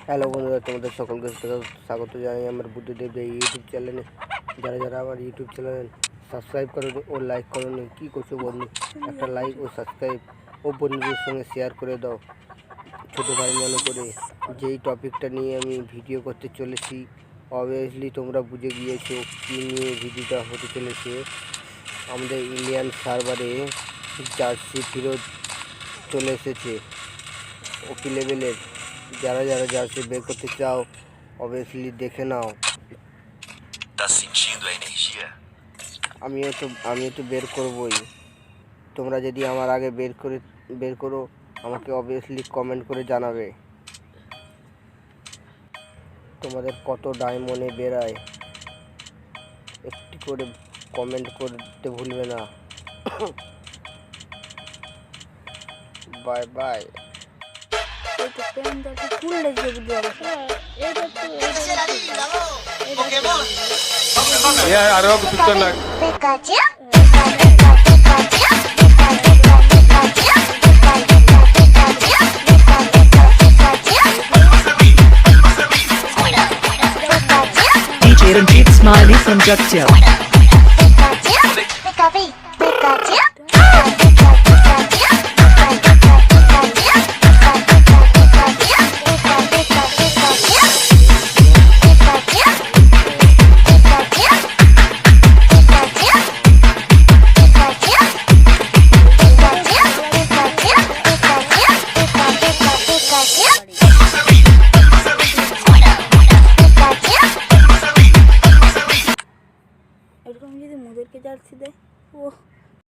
Hello বন্ধুরা, তোমাদের সকলকে স্বাগত জানাই আমার বুদ্ধদেব এই ইউটিউব চ্যানেলে। যারা আমার ইউটিউব চ্যানেল সাবস্ক্রাইব করোনি ও লাইক করোনি, কী করছো বন্ধু? একটা লাইক ও সাবস্ক্রাইব ও বন্ধুদের সঙ্গে শেয়ার করে দাও, ছোটো ভাই মনে করে। যেই টপিকটা নিয়ে আমি ভিডিও করতে চলেছি, অবভিয়াসলি তোমরা বুঝে গিয়েছো কী নিয়ে ভিডিওটা হতে চলেছে। আমাদের ইন্ডিয়ান সার্ভারে জার্সি ফেরত চলে এসেছে ওপি লেভেলের। যারা জার্সি বের করতে চাও অবভিয়াসলি দেখে নাও। আমিও তো বের করবই। তোমরা যদি আমার আগে বের করো আমাকে অবভিয়াসলি কমেন্ট করে জানাবে তোমাদের কত ডায়মন্ডে বেরায়। একটি করে কমেন্ট করতে ভুলবে না। Bye bye. DJ Ranjit Smiley from Jagtial.